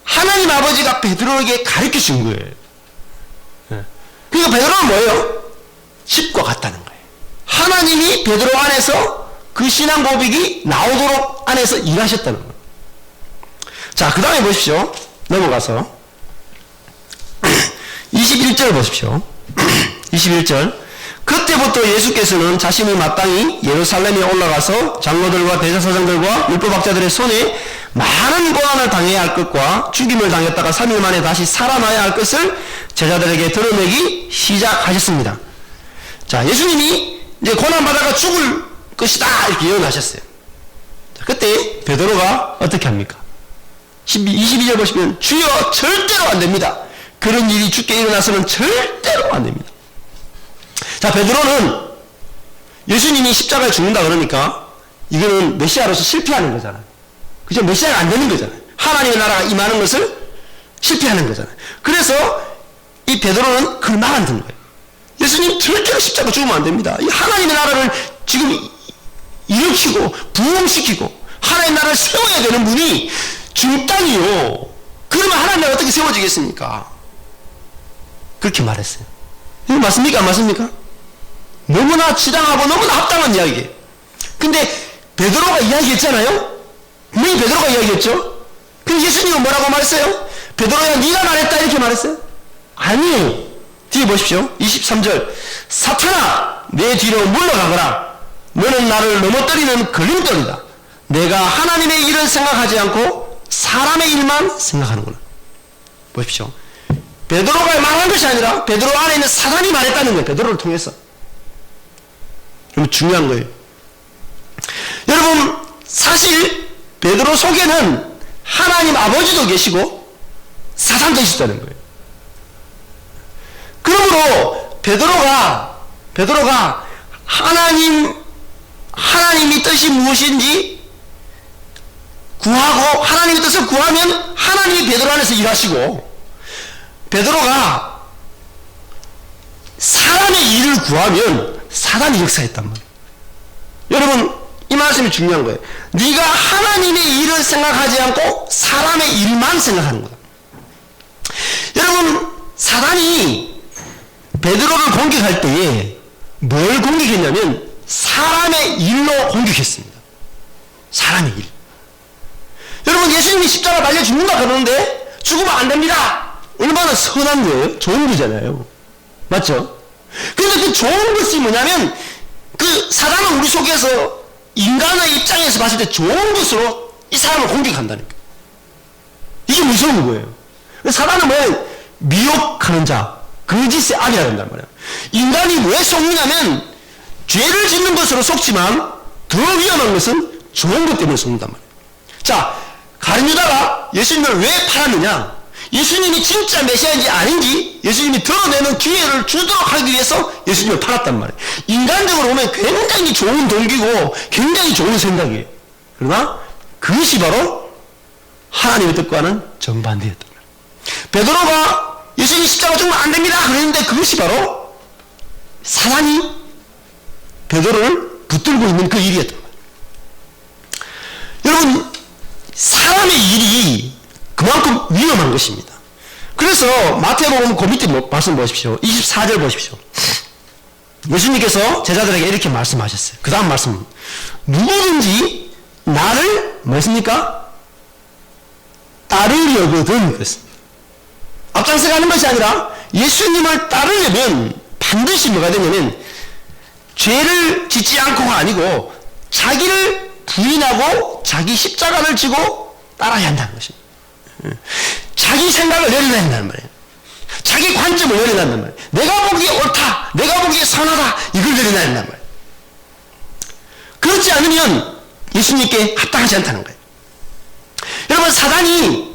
하나님 아버지가 베드로에게 가르쳐 준 거예요. 그러니까 베드로는 뭐예요? 집과 같다는 거예요. 하나님이 베드로 안에서 그 신앙 고백이 나오도록 안에서 일하셨다는 거예요. 자, 그 다음에 보십시오. 넘어가서 21절 보십시오. 21절. 그때부터 예수께서는 자신이 마땅히 예루살렘에 올라가서 장로들과 대제사장들과 율법학자들의 손에 많은 고난을 당해야 할 것과 죽임을 당했다가 3일 만에 다시 살아나야 할 것을 제자들에게 드러내기 시작하셨습니다. 자, 예수님이 이제 고난받아가 죽을 것이다, 이렇게 예언하셨어요. 자, 그때 베드로가 어떻게 합니까? 22절 보시면, 주여, 절대로 안 됩니다. 그런 일이 주께 일어나서는 절대로 안 됩니다. 자, 베드로는 예수님이 십자가에 죽는다 그러니까 이거는 메시아로서 실패하는 거잖아요. 그죠? 메시아가 안 되는 거잖아요. 하나님의 나라가 임하는 것을 실패하는 거잖아요. 그래서 이 베드로는 그걸 막아든 거예요. 예수님 절대로 십자가 죽으면 안 됩니다. 이 하나님의 나라를 지금 일으키고 부흥시키고 하나님의 나라를 세워야 되는 분이 중 땅이요. 그러면 하나님의 나라가 어떻게 세워지겠습니까? 그렇게 말했어요. 이거 맞습니까? 안 맞습니까? 너무나 지당하고 너무나 합당한 이야기예요. 근데 베드로가 이야기했잖아요? 분명히 베드로가 이야기했죠? 근데 예수님은 뭐라고 말했어요? 베드로야 네가 말했다 이렇게 말했어요? 아니요. 뒤에 보십시오. 23절. 사탄아 내 뒤로 물러가거라. 너는 나를 넘어뜨리는 걸림돌이다. 내가 하나님의 일을 생각하지 않고 사람의 일만 생각하는구나. 보십시오. 베드로가 말한 것이 아니라 베드로 안에 있는 사단이 말했다는 거예요. 베드로를 통해서. 그럼 중요한 거예요. 여러분 사실 베드로 속에는 하나님 아버지도 계시고 사단도 있었다는 거예요. 그러므로 베드로가 하나님이 뜻이 무엇인지 구하고 하나님의 뜻을 구하면 하나님이 베드로 안에서 일하시고 베드로가 사람의 일을 구하면 사단이 역사했단 말이에요. 여러분 이 말씀이 중요한 거예요. 네가 하나님의 일을 생각하지 않고 사람의 일만 생각하는 거다. 여러분 사단이 베드로를 공격할 때에 뭘 공격했냐면 사람의 일로 공격했습니다. 사람의 일. 여러분 예수님이 십자가 달려 죽는다 그러는데 죽으면 안 됩니다. 얼마나 선한 거예요? 좋은 거잖아요. 맞죠? 그런데 그 좋은 것이 뭐냐면 그 사단은 우리 속에서 인간의 입장에서 봤을 때 좋은 것으로 이 사람을 공격한다는 거예요. 이게 무서운 거예요. 사단은 뭐예요? 미혹하는 자, 거짓의 악이라고 한단 말이에요. 인간이 왜 속느냐면 죄를 짓는 것으로 속지만 더 위험한 것은 좋은 것 때문에 속는단 말이에요. 자, 가룟 유다가 예수님을 왜 팔았느냐? 예수님이 진짜 메시아인지 아닌지 예수님이 드러내는 기회를 주도록 하기 위해서 예수님을 팔았단 말이에요. 인간적으로 보면 굉장히 좋은 동기고 굉장히 좋은 생각이에요. 그러나 그것이 바로 하나님의 뜻과는 정반대였단 말이에요. 베드로가 예수님 십자가 죽으면 안 됩니다 그랬는데 그것이 바로 사단이 베드로를 붙들고 있는 그 일이었단 말이에요. 여러분 사람의 일이 그만큼 위험한 것입니다. 그래서 마태복음 그 밑에 말씀 보십시오. 24절 보십시오. 예수님께서 제자들에게 이렇게 말씀하셨어요. 그 다음 말씀. 누구든지 나를 뭐습니까? 따르려거든 그랬습니다. 앞장서 가는 것이 아니라 예수님을 따르려면 반드시 뭐가 되냐면 죄를 짓지 않고가 아니고 자기를 부인하고 자기 십자가를 지고 따라야 한다는 것입니다. 자기 생각을 내려놔야 한다는 말이에요. 자기 관점을 내려놔야 한단 말이에요. 내가 보기에 옳다, 내가 보기에 선하다, 이걸 내려놔야 한단 말이에요. 그렇지 않으면 예수님께 합당하지 않다는 거예요. 여러분 사단이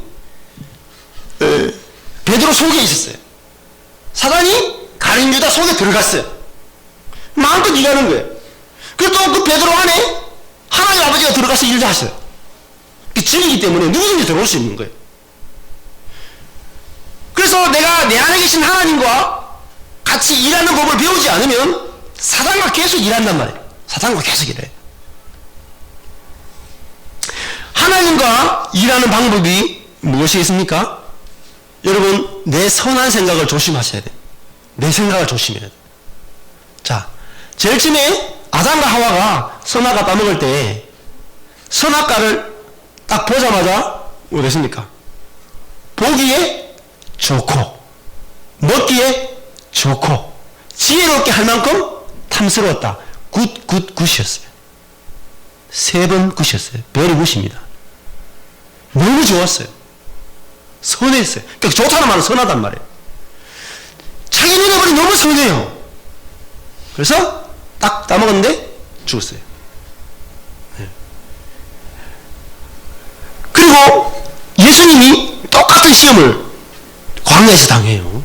베드로 속에 있었어요. 사단이 가룟 유다 속에 들어갔어요. 마음껏 일하는 거예요. 그리고 또 그 베드로 안에 하나님 아버지가 들어가서 일도 하셔요. 그 진이기 때문에 누구든지 들어올 수 있는 거예요. 그래서 내가 내 안에 계신 하나님과 같이 일하는 법을 배우지 않으면 사단과 계속 일한단 말이에요. 사단과 계속 일해요. 하나님과 일하는 방법이 무엇이 있습니까? 여러분 내 선한 생각을 조심하셔야 돼요. 내 생각을 조심해야 돼요. 자, 제일 처음에 아담과 하와가 선악과 따먹을 때 선악과를 딱 보자마자 어땠습니까? 보기에 좋고 먹기에 좋고 지혜롭게 할 만큼 탐스러웠다. 굿이었어요. 3번 굿이었어요. 별이 굿입니다. 너무 좋았어요. 선했어요. 그러니까 좋다는 말은 선하단 말이에요. 자기 눈에 보니 너무 선해요. 그래서 딱 따먹었는데 죽었어요. 네. 그리고 예수님이 똑같은 시험을 광야에서 당해요.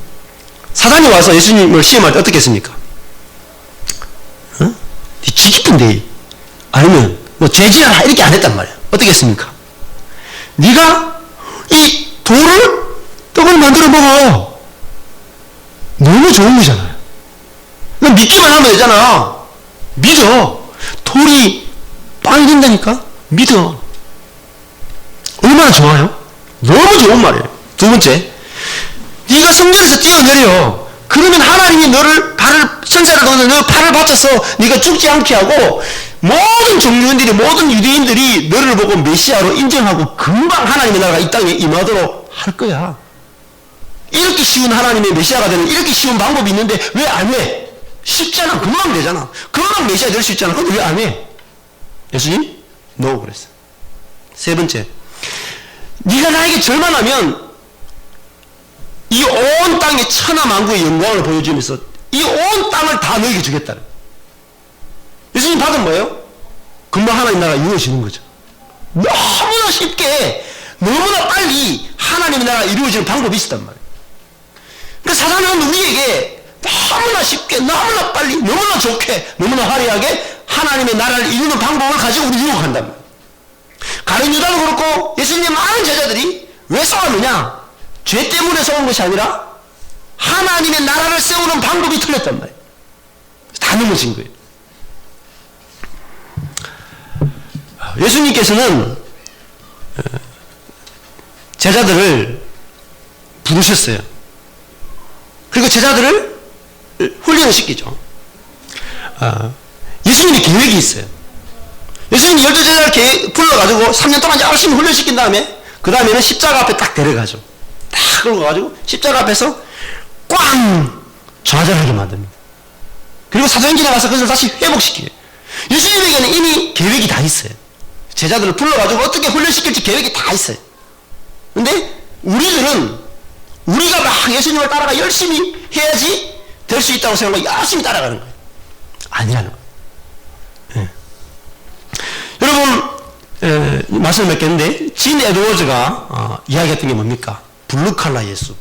사단이 와서 예수님을 시험할 때 어떻게 했습니까? 지 깊은데 아니면 뭐 죄지라 이렇게 안 했단 말이에요. 어떻게 했습니까? 네가 이 돌을 떡을 만들어 먹어. 너무 좋은 거잖아요. 믿기만 하면 되잖아. 믿어. 돌이 빵이 된다니까? 믿어. 얼마나 좋아요? 너무 좋은 말이에요. 두 번째, 네가 성전에서 뛰어내려. 그러면 하나님이 너를 천사를 넣어서 너 팔을 받쳐서 네가 죽지 않게 하고 모든 종교인들이, 모든 유대인들이 너를 보고 메시아로 인정하고 금방 하나님의 나라가 이 땅에 임하도록 할 거야. 이렇게 쉬운 하나님의 메시아가 되는 이렇게 쉬운 방법이 있는데 왜 안 해? 쉽잖아. 금방 되잖아. 금방 메시아 될 수 있잖아. 근데 왜 안 해? 예수님? No 그랬어. 세 번째, 네가 나에게 절만하면 이 온 땅의 천하만국의 영광을 보여주면서 이 온 땅을 다 너에게 주겠다. 예수님 받은 뭐예요? 금방 하나님 나라가 이루어지는 거죠. 너무나 쉽게, 너무나 빨리 하나님의 나라가 이루어지는 방법이 있었단 말이에요. 그러니까 사단은 우리에게 너무나 쉽게, 너무나 빨리, 너무나 좋게, 너무나 화려하게 하나님의 나라를 이루는 방법을 가지고 우리 유혹한단 말이에요. 가룟 유다도 그렇고 예수님의 많은 제자들이 왜 싸웠느냐? 죄 때문에 싸운 것이 아니라 하나님의 나라를 세우는 방법이 틀렸단 말이에요. 다 넘어진 거예요. 예수님께서는 제자들을 부르셨어요. 그리고 제자들을 훈련을 시키죠. 예수님의 계획이 있어요. 예수님이 12제자를 불러가지고 3년 동안 열심히 훈련시킨 다음에 그 다음에는 십자가 앞에 딱 데려가죠. 딱 끌고 가가지고 십자가 앞에서 꽝! 좌절하게 만듭니다. 그리고 사도행전에 가서 그것을 다시 회복시켜요. 예수님에게는 이미 계획이 다 있어요. 제자들을 불러가지고 어떻게 훈련시킬지 계획이 다 있어요. 근데 우리들은 우리가 막 예수님을 따라가 열심히 해야지 될 수 있다고 생각하고 열심히 따라가는 거예요. 아니라는 거예요. 네. 여러분, 말씀을 맺겠는데, 진 에드워즈가 이야기했던 게 뭡니까? 블루칼라 예수.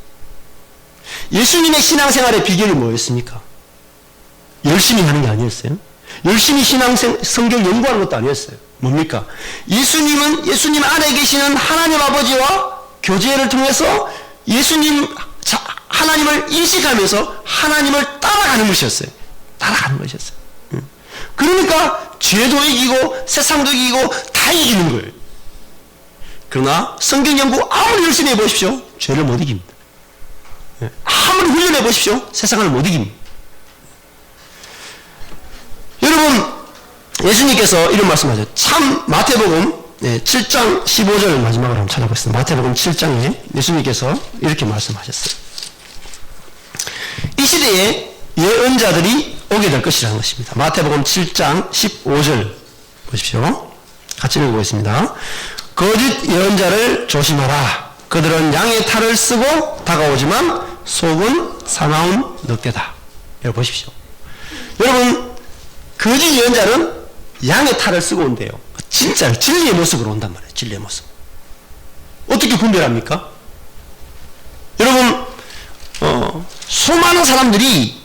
예수님의 신앙생활의 비결이 뭐였습니까? 열심히 하는 게 아니었어요. 열심히 성경 연구하는 것도 아니었어요. 뭡니까? 예수님 안에 계시는 하나님 아버지와 교제를 통해서 하나님을 인식하면서 하나님을 따라가는 것이었어요. 따라가는 것이었어요. 그러니까 죄도 이기고 세상도 이기고 다 이기는 거예요. 그러나 성경 연구 아무리 열심히 해보십시오. 죄를 못 이깁니다. 아무리 훈련해 보십시오. 세상을 못 이깁니다. 여러분, 예수님께서 이런 말씀하셨죠. 참 마태복음 7장 15절 마지막으로 한번 찾아보겠습니다. 마태복음 7장에 예수님께서 이렇게 말씀하셨어요. 이 시대에 예언자들이 오게 될 것이라는 것입니다. 마태복음 7장 15절 보십시오. 같이 읽어보겠습니다. 거짓 예언자를 조심하라. 그들은 양의 탈을 쓰고 다가오지만 속은 사나운 늑대다. 여러분 보십시오. 여러분, 거짓 예언자는 양의 탈을 쓰고 온대요. 진짜 진리의 모습으로 온단 말이에요. 진리의 모습. 어떻게 분별합니까? 여러분, 수많은 사람들이,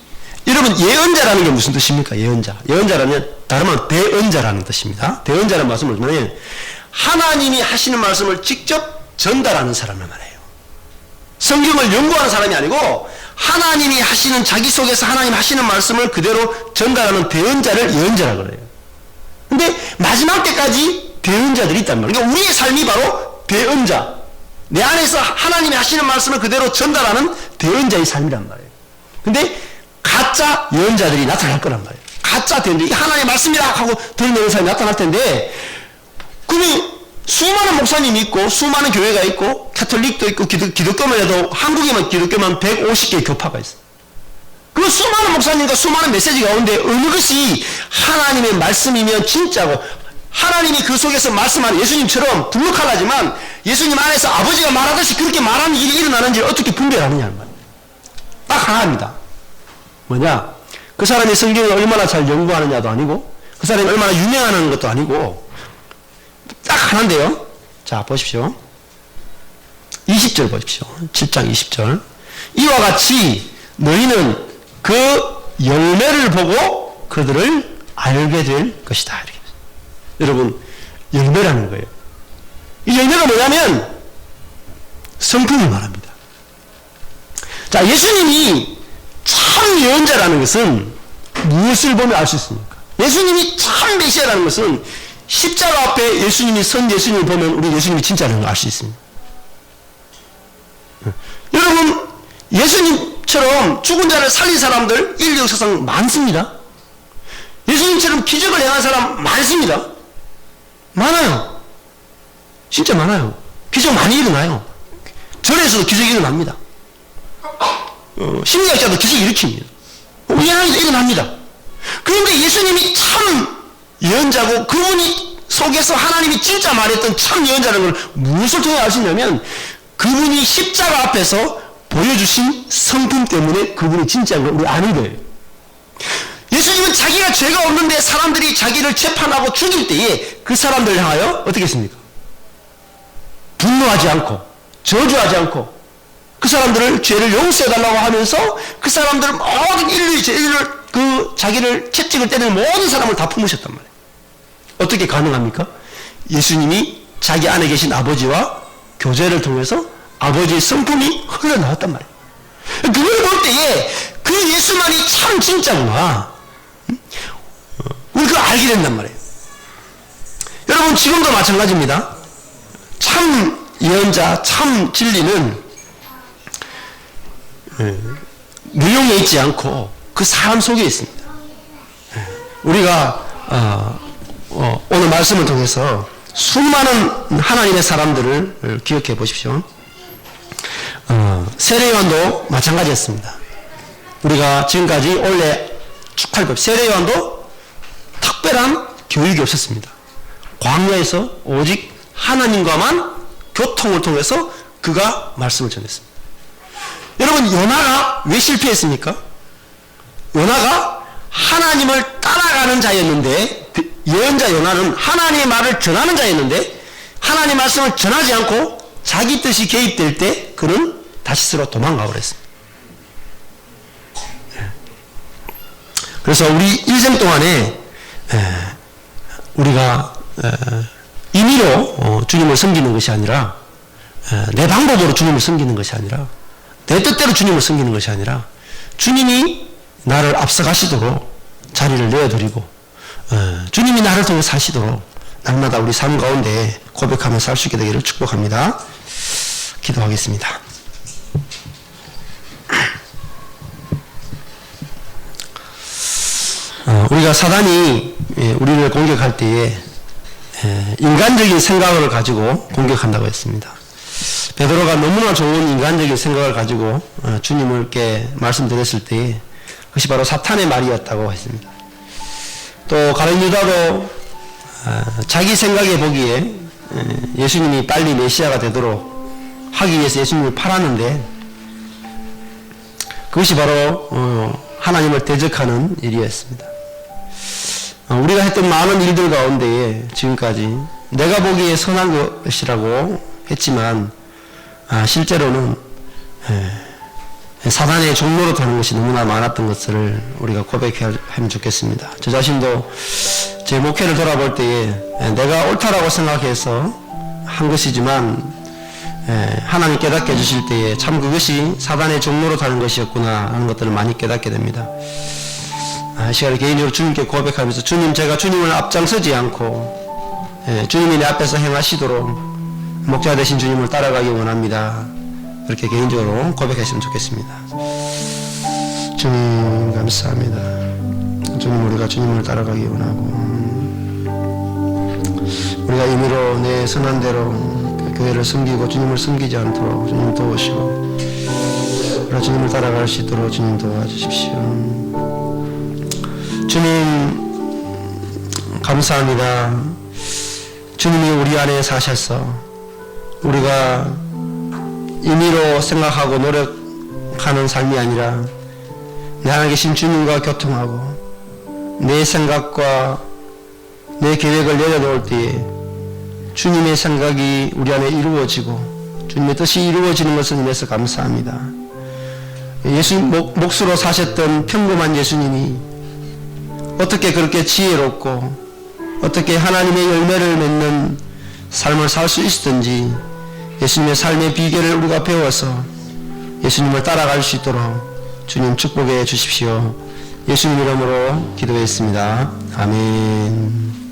여러분, 예언자라는 게 무슨 뜻입니까? 예언자. 예언자라면 다른 말로 대언자라는 뜻입니다. 대언자라는 말씀은 뭐냐면 하나님이 하시는 말씀을 직접 전달하는 사람을 말해요. 성경을 연구하는 사람이 아니고 하나님이 하시는, 자기 속에서 하나님 하시는 말씀을 그대로 전달하는 대언자를 예언자라고 그래요. 근데 마지막 때까지 대언자들이 있단 말이에요. 그러니까 우리의 삶이 바로 대언자, 내 안에서 하나님이 하시는 말씀을 그대로 전달하는 대언자의 삶이란 말이에요. 근데 가짜 예언자들이 나타날 거란 말이에요. 가짜 대언자, 하나님의 말씀이라고 하고 들려오는 사람이 나타날 텐데, 그러면 수많은 목사님이 있고 수많은 교회가 있고 카톨릭도 있고 기독교만 해도 한국에만 기독교만 150개의 교파가 있어요. 그 수많은 목사님과 수많은 메시지 가운데 어느 것이 하나님의 말씀이면 진짜고, 하나님이 그 속에서 말씀하는 예수님처럼 블루칼라지만 예수님 안에서 아버지가 말하듯이 그렇게 말하는 일이 일어나는지를 어떻게 분별하느냐는 말이에요. 딱 하나입니다. 뭐냐? 그 사람이 성경을 얼마나 잘 연구하느냐도 아니고 그 사람이 얼마나 유명하는 것도 아니고 딱 하나인데요. 자, 보십시오. 20절 보십시오. 7장 20절. 이와 같이 너희는 그 열매를 보고 그들을 알게 될 것이다. 이렇게. 여러분, 열매라는 거예요. 이 열매가 뭐냐면 성품을 말합니다. 자, 예수님이 참 예언자라는 것은 무엇을 보면 알 수 있습니까? 예수님이 참 메시아라는 것은 십자가 앞에 예수님이 선 예수님을 보면 우리 예수님이 진짜라는 걸 알 수 있습니다. 여러분, 예수님처럼 죽은 자를 살린 사람들 인류 역사상 많습니다. 예수님처럼 기적을 행한 사람 많습니다. 많아요. 진짜 많아요. 기적 많이 일어나요. 절에서도 기적이 일어납니다. 심리학자도 기적이 일으킵니다. 우연하게도 일어납니다. 그런데 예수님이 참 예언자고 그분이 속에서 하나님이 진짜 말했던 참 예언자라는 걸 무엇을 통해 알 수 있냐면 그분이 십자가 앞에서 보여주신 성품 때문에 그분이 진짜인 걸 우리 아는 거예요. 예수님은 자기가 죄가 없는데 사람들이 자기를 재판하고 죽일 때에 그 사람들을 향하여 어떻게 했습니까? 분노하지 않고 저주하지 않고 그 사람들을 죄를 용서해달라고 하면서 그 사람들을 모든 인류를 그 자기를 채찍을 때리는 모든 사람을 다 품으셨단 말이에요. 어떻게 가능합니까? 예수님이 자기 안에 계신 아버지와 교제를 통해서 아버지의 성품이 흘러나왔단 말이에요. 그걸 볼 때에 그 예수만이 참 진짜구나. 우리 그걸 알게 된단 말이에요. 여러분 지금도 마찬가지입니다. 참 예언자, 참 진리는 무용에 있지 않고 그 사람 속에 있습니다. 우리가 오늘 말씀을 통해서 수많은 하나님의 사람들을 기억해 보십시오. 세례요한도 마찬가지였습니다. 우리가 지금까지 원래 쭉 할 것, 세례요한도 특별한 교육이 없었습니다. 광야에서 오직 하나님과만 교통을 통해서 그가 말씀을 전했습니다. 여러분 요나가 왜 실패했습니까? 요나가 하나님을 따라가는 자였는데 예언자 요나는 하나님의 말을 전하는 자였는데 하나님의 말씀을 전하지 않고 자기 뜻이 개입될 때 그는 다시스로 도망가 버렸습니다. 그래서 우리 일생 동안에 우리가 임의로 주님을 섬기는 것이 아니라 내 방법으로 주님을 섬기는 것이 아니라 내 뜻대로 주님을 섬기는 것이 아니라 주님이 나를 앞서가시도록 자리를 내어드리고 주님이 나를 통해 사시도록 날마다 우리 삶 가운데 고백하며 살 수 있게 되기를 축복합니다. 기도하겠습니다. 우리가 사단이 우리를 공격할 때에 인간적인 생각을 가지고 공격한다고 했습니다. 베드로가 너무나 좋은 인간적인 생각을 가지고 주님께 말씀드렸을 때에 그것이 바로 사탄의 말이었다고 했습니다. 또 가룟 유다도 자기 생각에 보기에 예수님이 빨리 메시아가 되도록 하기 위해서 예수님을 팔았는데 그것이 바로 하나님을 대적하는 일이었습니다. 우리가 했던 많은 일들 가운데에 지금까지 내가 보기에 선한 것이라고 했지만 실제로는 사단의 종로로 가는 것이 너무나 많았던 것을 우리가 고백하면 좋겠습니다. 저 자신도 제 목회를 돌아볼 때에 내가 옳다라고 생각해서 한 것이지만 하나님 깨닫게 해주실 때에 참 그것이 사단의 종로로 가는 것이었구나 하는 것들을 많이 깨닫게 됩니다. 이 시간에 개인적으로 주님께 고백하면서 주님, 제가 주님을 앞장서지 않고 주님이 내 앞에서 행하시도록 목자 되신 주님을 따라가기 원합니다. 그렇게 개인적으로 고백하시면 좋겠습니다. 주님 감사합니다. 주님, 우리가 주님을 따라가기 원하고 우리가 임의로 내 선한 대로 교회를 섬기고 주님을 섬기지 않도록 주님 도우시고 우리가 주님을 따라갈 수 있도록 주님 도와주십시오. 주님 감사합니다. 주님이 우리 안에 사셔서 우리가 임의로 생각하고 노력하는 삶이 아니라 내 안에 계신 주님과 교통하고 내 생각과 내 계획을 내려놓을 때에 주님의 생각이 우리 안에 이루어지고 주님의 뜻이 이루어지는 것을 인해서 감사합니다. 예수님 몫으로 사셨던 평범한 예수님이 어떻게 그렇게 지혜롭고 어떻게 하나님의 열매를 맺는 삶을 살 수 있었던지 예수님의 삶의 비결을 우리가 배워서 예수님을 따라갈 수 있도록 주님 축복해 주십시오. 예수님 이름으로 기도했습니다. 아멘.